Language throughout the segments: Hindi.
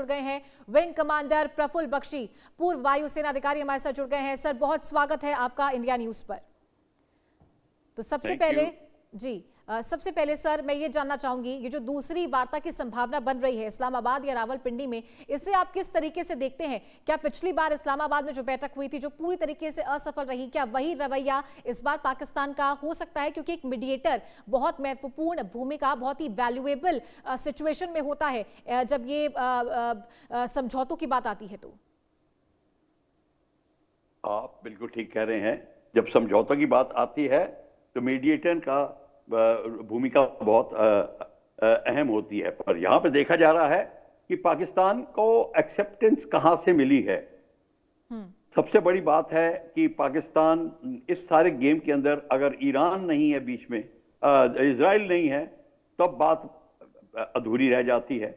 गए हैं विंग कमांडर प्रफुल्ल बख्शी, पूर्व वायुसेना अधिकारी हमारे साथ जुड़ गए हैं। सर, बहुत स्वागत है आपका इंडिया न्यूज पर। तो सबसे पहले सर मैं ये जानना चाहूंगी, ये जो दूसरी वार्ता की संभावना बन रही है इस्लामाबाद या रावलपिंडी में, इसे आप किस तरीके से देखते हैं? क्या पिछली बार इस्लामाबाद में जो बैठक हुई थी जो पूरी तरीके से असफल रही, क्या वही रवैया इस बार पाकिस्तान का हो सकता है? क्योंकि एक मीडिएटर बहुत महत्वपूर्ण भूमिका, बहुत ही वैल्यूएबल सिचुएशन में होता है जब ये समझौतों की बात आती है। तो आप बिल्कुल ठीक कह रहे हैं, जब समझौतों की बात आती है तो मीडिएटर का भूमिका बहुत अहम होती है। पर यहां पे देखा जा रहा है कि पाकिस्तान को एक्सेप्टेंस कहां से मिली है। सबसे बड़ी बात है कि पाकिस्तान इस सारे गेम के अंदर अगर ईरान नहीं है बीच में, इजराइल नहीं है, तब बात अधूरी रह जाती है।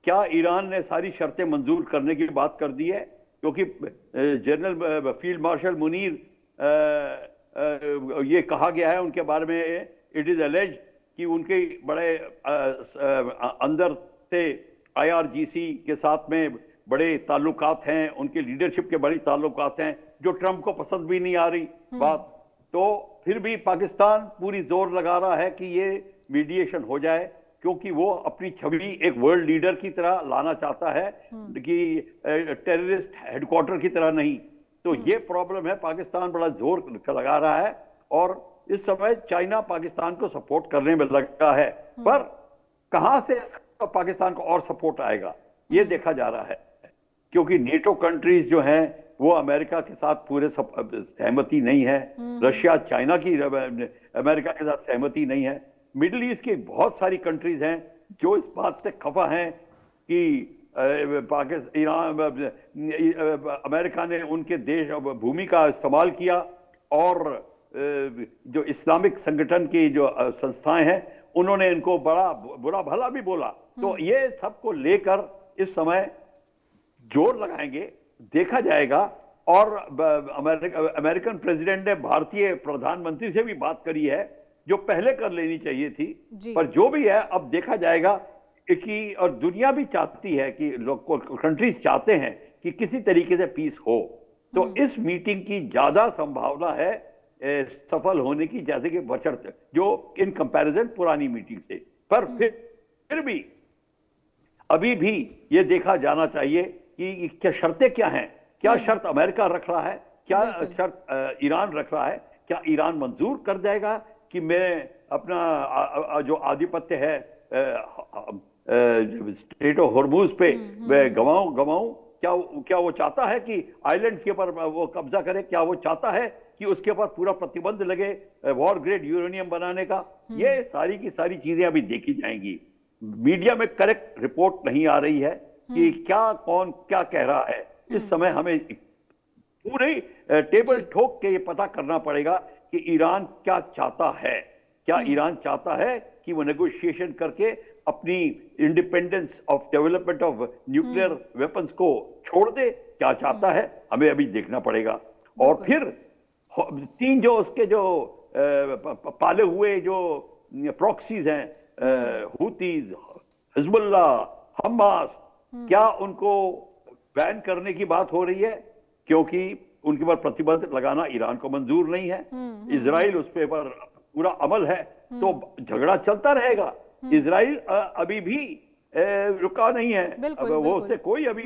क्या ईरान ने सारी शर्तें मंजूर करने की बात कर दी है? क्योंकि जनरल फील्ड मार्शल मुनीर ये कहा गया है उनके बारे में, इट इज एलेज्ड कि उनके बड़े अंदर से IRGC के साथ में बड़े ताल्लुकात हैं, उनके लीडरशिप के बड़े ताल्लुकात हैं, जो ट्रंप को पसंद भी नहीं आ रही बात। तो फिर भी पाकिस्तान पूरी जोर लगा रहा है कि ये मीडिएशन हो जाए, क्योंकि वो अपनी छवि एक वर्ल्ड लीडर की तरह लाना चाहता है कि टेररिस्ट हेडक्वार्टर की तरह नहीं। तो ये प्रॉब्लम है, पाकिस्तान बड़ा जोर लगा रहा है और इस समय चाइना पाकिस्तान को सपोर्ट करने में लगा है। पर कहां से पाकिस्तान को और सपोर्ट आएगा ये देखा जा रहा है, क्योंकि नेटो कंट्रीज जो हैं वो अमेरिका के साथ पूरे सहमति नहीं है। रशिया चाइना की अमेरिका के साथ सहमति नहीं है। मिडिल ईस्ट की बहुत सारी कंट्रीज हैं जो इस बात से खफा हैं कि अमेरिका ने उनके देश भूमि का इस्तेमाल किया और जो इस्लामिक संगठन की जो संस्थाएं हैं उन्होंने इनको बड़ा बुरा भला भी बोला। तो ये सबको लेकर इस समय जोर लगाएंगे, देखा जाएगा। और अमेरिकन प्रेसिडेंट ने भारतीय प्रधानमंत्री से भी बात करी है, जो पहले कर लेनी चाहिए थी। पर जो भी है अब देखा जाएगा कि, और दुनिया भी चाहती है कि लोग, कंट्रीज चाहते हैं कि किसी तरीके से पीस हो। तो इस मीटिंग की ज्यादा संभावना है सफल होने की, जैसे कि बशर्ते जो इन कंपैरिजन पुरानी मीटिंग से। पर फिर भी अभी भी ये देखा जाना चाहिए कि क्या शर्तें क्या हैं, क्या शर्त अमेरिका रख रहा है, क्या शर्त ईरान रख रहा है। क्या ईरान मंजूर कर जाएगा कि मैं अपना जो आधिपत्य है स्ट्रेट ऑफ हॉर्मुज पे मैं गवाऊं? क्या वो चाहता है कि आइलैंड के ऊपर वो कब्जा करे? क्या वो चाहता है कि उसके ऊपर पूरा प्रतिबंध लगे वॉर ग्रेड यूरेनियम बनाने का? ये सारी की सारी चीजें अभी देखी जाएंगी। मीडिया में करेक्ट रिपोर्ट नहीं आ रही है कि कौन क्या कह रहा है। इस समय हमें पूरी टेबल ठोक के ये पता करना पड़ेगा कि ईरान क्या चाहता है। क्या ईरान चाहता है कि वो नेगोशिएशन करके अपनी independence of development of nuclear weapons को छोड़ दे? क्या चाहता है, हमें अभी देखना पड़ेगा। और फिर तीन जो उसके जो पाले हुए जो प्रॉक्सीज हैं, हुतीज, हिजबुल्लाह, हमास, क्या उनको बैन करने की बात हो रही है? क्योंकि उनके पर प्रतिबंध लगाना ईरान को मंजूर नहीं है। इजराइल उस पर पूरा अमल है, तो झगड़ा चलता रहेगा। इजराइल अभी भी रुका नहीं है, वो उससे कोई अभी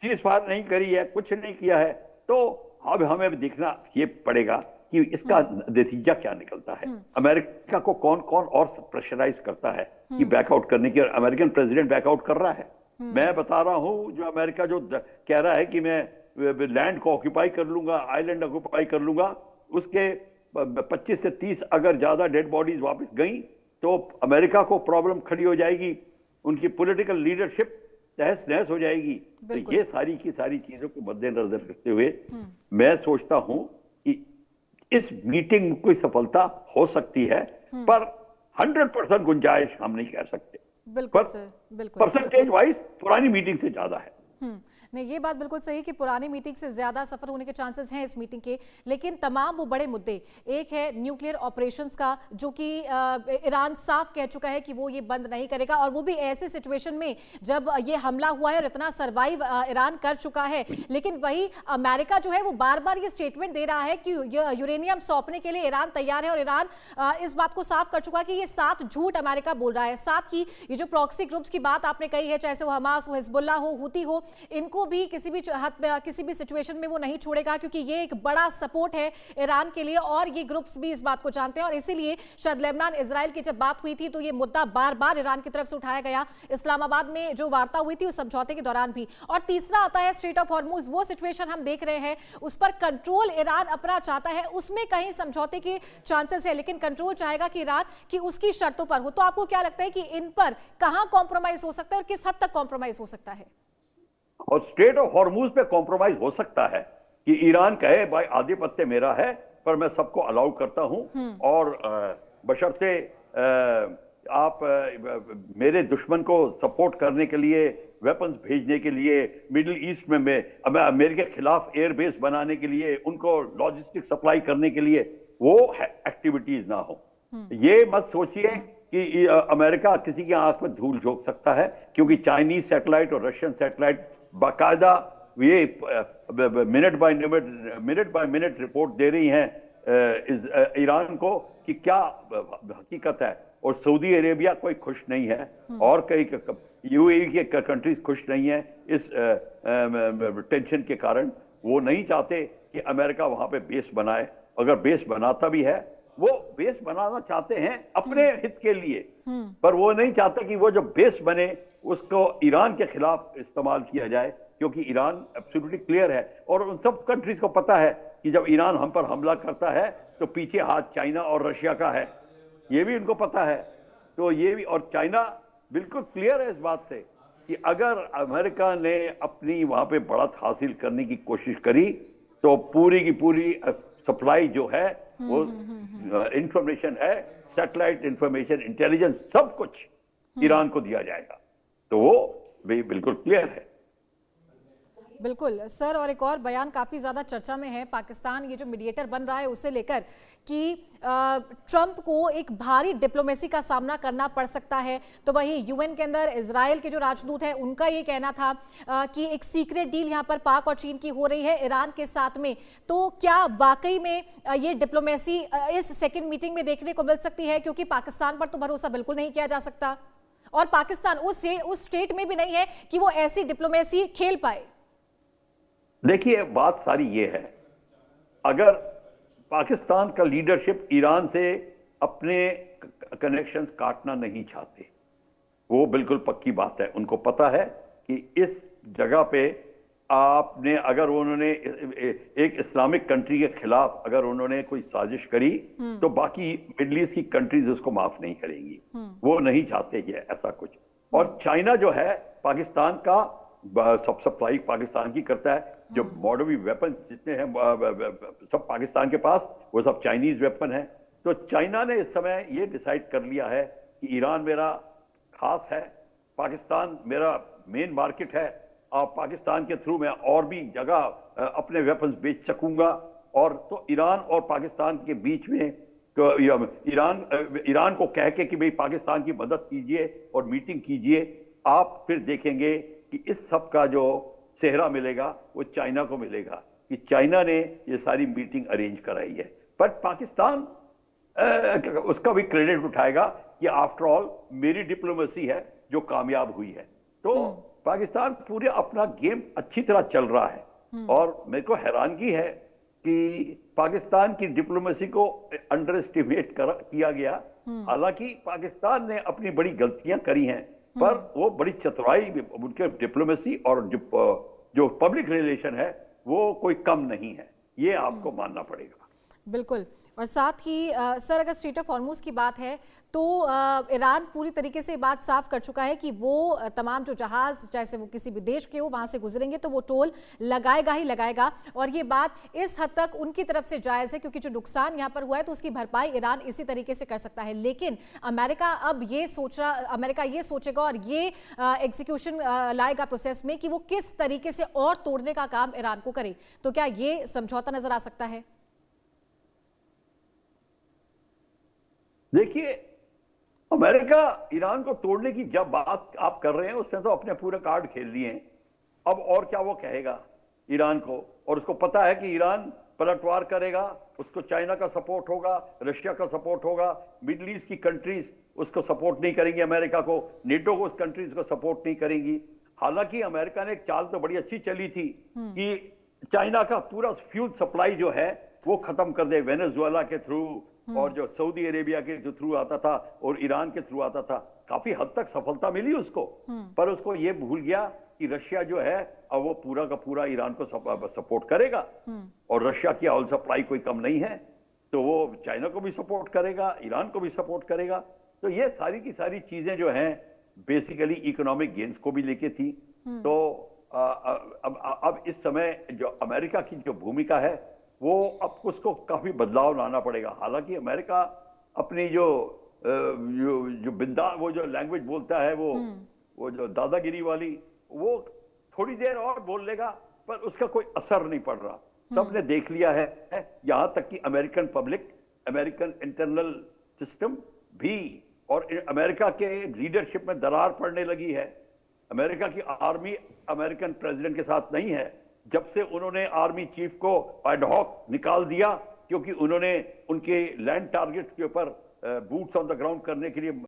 सीज फायर नहीं करी है, कुछ नहीं किया है। तो अब हमें देखना ये पड़ेगा कि इसका नतीजा क्या निकलता है। अमेरिका को कौन कौन और प्रेशराइज करता है कि बैकआउट करने की, और अमेरिकन प्रेसिडेंट बैकआउट कर रहा है। मैं बता रहा हूं, जो अमेरिका जो कह रहा है कि मैं लैंड को ऑक्यूपाई कर लूंगा, आइलैंड ऑक्यूपाई कर लूंगा, उसके 25 से 30 अगर ज्यादा डेड बॉडीज वापस गई तो अमेरिका को प्रॉब्लम खड़ी हो जाएगी, उनकी पॉलिटिकल लीडरशिप तहस नहस हो जाएगी। तो ये सारी की सारी चीजों को मद्देनजर रखते हुए मैं सोचता हूं कि इस मीटिंग में कोई सफलता हो सकती है, पर 100% गुंजाइश हम नहीं कह सकते। बिल्कुल सर, बिल्कुल। परसेंटेज वाइज पुरानी मीटिंग से ज्यादा है। नहीं, ये बात बिल्कुल सही कि पुरानी मीटिंग से ज्यादा सफल होने के चांसेस हैं इस मीटिंग के, लेकिन तमाम वो बड़े मुद्दे, एक है न्यूक्लियर ऑपरेशंस का, जो कि ईरान साफ कह चुका है कि वो ये बंद नहीं करेगा, और वो भी ऐसे सिचुएशन में जब ये हमला हुआ है और इतना सर्वाइव ईरान कर चुका है। लेकिन वही अमेरिका जो है वो बार बार ये स्टेटमेंट दे रहा है कि यूरेनियम सौंपने के लिए ईरान तैयार है, और ईरान इस बात को साफ कर चुका है कि ये साफ झूठ अमेरिका बोल रहा है। साथ ही ये जो प्रॉक्सी ग्रुप्स की बात आपने कही है, चाहे वो हमास हो, हिजबुल्ला हो, हुती हो, इनको भी किसी भी किसी भी सिचुएशन में वो नहीं छोड़ेगा, क्योंकि ये एक बड़ा सपोर्ट है ईरान के लिए, और ये ग्रुप्स भी इस बात को जानते हैं। और इसीलिए शायद लेबनान इजराइल की जब बात हुई थी तो ये मुद्दा बार बार ईरान की तरफ से उठाया गया, इस्लामाबाद में जो वार्ता हुई थी उस समझौते के दौरान भी। और तीसरा आता है स्ट्रेट ऑफ हॉर्मुज, वो सिचुएशन हम देख रहे हैं, उस पर कंट्रोल ईरान अपना चाहता है, उसमें कहीं समझौते के चांसेस है, लेकिन कंट्रोल चाहेगा कि ईरान की उसकी शर्तों पर हो। तो आपको क्या लगता है कि इन पर कहां कॉम्प्रोमाइज हो सकता है और किस हद तक कॉम्प्रोमाइज हो सकता है? और स्ट्रेट ऑफ हॉर्मुज पे कॉम्प्रोमाइज हो सकता है कि ईरान कहे भाई आधिपत्य मेरा है, पर मैं सबको अलाउ करता हूं, और बशर्ते आप मेरे दुश्मन को सपोर्ट करने के लिए, वेपन्स भेजने के लिए, मिडिल ईस्ट में अमेरिका के खिलाफ एयरबेस बनाने के लिए, उनको लॉजिस्टिक सप्लाई करने के लिए वो एक्टिविटीज ना हो। ये मत सोचिए कि अमेरिका किसी की आंख में धूल झोंक सकता है, क्योंकि चाइनीज सैटेलाइट और रशियन सैटेलाइट बाकायदा ये मिनट बाय मिनट रिपोर्ट दे रही हैं ईरान को कि क्या हकीकत है। और सऊदी अरेबिया कोई खुश नहीं है, और कई यूएई के कंट्रीज खुश नहीं है इस टेंशन के कारण। वो नहीं चाहते कि अमेरिका वहां पे बेस बनाए, अगर बेस बनाता भी है वो बेस बनाना चाहते हैं अपने हित के लिए, पर वो नहीं चाहते कि वो जो बेस बने उसको ईरान के खिलाफ इस्तेमाल किया जाए, क्योंकि ईरान एब्सोल्युटली क्लियर है, और उन सब कंट्रीज को पता है कि जब ईरान हम पर हमला करता है तो पीछे हाथ चाइना और रशिया का है, ये भी उनको पता है। तो ये भी, और चाइना बिल्कुल क्लियर है इस बात से कि अगर अमेरिका ने अपनी वहां पे बढ़त हासिल करने की कोशिश करी तो पूरी की पूरी सप्लाई जो है वो इंफॉर्मेशन है, सैटेलाइट इंफॉर्मेशन, इंटेलिजेंस, सब कुछ ईरान को दिया जाएगा। तो वो भी बिल्कुल क्लियर है। बिल्कुल सर, और एक और बयान काफी ज्यादा चर्चा में है, पाकिस्तान ये जो मीडिएटर बन रहा है उसे लेकर कि ट्रंप को एक भारी डिप्लोमेसी का सामना करना पड़ सकता है। तो वही यूएन के अंदर इजराइल के जो राजदूत है उनका ये कहना था कि एक सीक्रेट डील यहाँ पर पाक और चीन की हो रही है ईरान के साथ में। तो क्या वाकई में ये डिप्लोमेसी इस सेकेंड मीटिंग में देखने को मिल सकती है? क्योंकि पाकिस्तान पर तो भरोसा बिल्कुल नहीं किया जा सकता, और पाकिस्तान उस स्टेट में भी नहीं है कि वो ऐसी डिप्लोमेसी खेल पाए। देखिए, बात सारी ये है, अगर पाकिस्तान का लीडरशिप ईरान से अपने कनेक्शंस काटना नहीं चाहते, वो बिल्कुल पक्की बात है, उनको पता है कि इस जगह पे आपने, अगर उन्होंने एक इस्लामिक कंट्री के खिलाफ अगर उन्होंने कोई साजिश करी तो बाकी मिडल ईस्ट की कंट्रीज उसको माफ नहीं करेंगी, वो नहीं चाहते ये ऐसा कुछ। और चाइना जो है पाकिस्तान का सब सप्लाई पाकिस्तान की करता है, जो मॉडर्न वेपन जितने हैं सब पाकिस्तान के पास, वो सब चाइनीज वेपन है। तो चाइना ने इस समय ये डिसाइड कर लिया है कि ईरान मेरा खास है, पाकिस्तान मेरा मेन मार्केट है, और पाकिस्तान के थ्रू मैं और भी जगह अपने वेपन्स बेच सकूंगा। और तो ईरान और पाकिस्तान के बीच में तो ईरान को कह के कि भाई पाकिस्तान की मदद कीजिए और मीटिंग कीजिए, आप फिर देखेंगे कि इस सब का जो सेहरा मिलेगा वो चाइना को मिलेगा कि चाइना ने ये सारी मीटिंग अरेंज कराई है। पर पाकिस्तान उसका भी क्रेडिट उठाएगा कि आफ्टर ऑल मेरी डिप्लोमेसी है जो कामयाब हुई है। तो पाकिस्तान पूरे अपना गेम अच्छी तरह चल रहा है, और मेरे को हैरानगी है कि पाकिस्तान की डिप्लोमेसी को अंडर एस्टिमेट किया गया। हालांकि पाकिस्तान ने अपनी बड़ी गलतियां करी हैं, पर वो बड़ी चतुराई, उनके डिप्लोमेसी और जो पब्लिक रिलेशन है वो कोई कम नहीं है, ये आपको मानना पड़ेगा। बिल्कुल, और साथ ही सर, अगर स्ट्रेट ऑफ हॉर्मुज की बात है तो ईरान पूरी तरीके से बात साफ कर चुका है कि वो तमाम जो जहाज, चाहे वो किसी भी देश के हो, वहां से गुजरेंगे तो वो टोल लगाएगा ही लगाएगा। और ये बात इस हद तक उनकी तरफ से जायज है क्योंकि जो नुकसान यहाँ पर हुआ है तो उसकी भरपाई ईरान इसी तरीके से कर सकता है। लेकिन अमेरिका अब ये सोचेगा और ये एग्जीक्यूशन लाएगा प्रोसेस में कि वो किस तरीके से और तोड़ने का काम ईरान को करे। तो क्या ये समझौता नजर आ सकता है? देखिए, अमेरिका ईरान को तोड़ने की जब बात आप कर रहे हैं उसने तो अपने पूरे कार्ड खेल लिए हैं। अब और क्या वो कहेगा ईरान को, और उसको पता है कि ईरान पलटवार करेगा, उसको चाइना का सपोर्ट होगा, रशिया का सपोर्ट होगा, मिडिल ईस्ट की कंट्रीज उसको सपोर्ट नहीं करेंगी, अमेरिका को, नेटो को उस कंट्रीज को सपोर्ट नहीं करेंगी। हालांकि अमेरिका ने एक चाल तो बड़ी अच्छी चली थी कि चाइना का पूरा फ्यूल सप्लाई जो है वो खत्म कर दे, वेनेजुएला के थ्रू और जो सऊदी अरेबिया के जो थ्रू आता था और ईरान के थ्रू आता था। काफी हद तक सफलता मिली उसको, पर उसको ये भूल गया कि रशिया जो है अब वो पूरा का पूरा ईरान को सपोर्ट करेगा, और रशिया की ऑयल सप्लाई कोई कम नहीं है, तो वो चाइना को भी सपोर्ट करेगा, ईरान को भी सपोर्ट करेगा। तो ये सारी की सारी चीजें जो हैं बेसिकली इकोनॉमिक गेन्स को भी लेके थी। तो अब इस समय जो अमेरिका की जो भूमिका है वो अब उसको काफी बदलाव लाना पड़ेगा। हालांकि अमेरिका अपनी जो बिंदा वो जो लैंग्वेज बोलता है वो जो दादागिरी वाली, वो थोड़ी देर और बोल लेगा, पर उसका कोई असर नहीं पड़ रहा। सबने देख लिया है, यहां तक कि American public, American internal system भी, और अमेरिका के लीडरशिप में दरार पड़ने लगी है। अमेरिका की आर्मी अमेरिकन प्रेसिडेंट के साथ नहीं है। जब से उन्होंने आर्मी चीफ को एडहॉक निकाल दिया क्योंकि उन्होंने उनके लैंड टारगेट के ऊपर बूट्स ऑन द ग्राउंड करने के लिए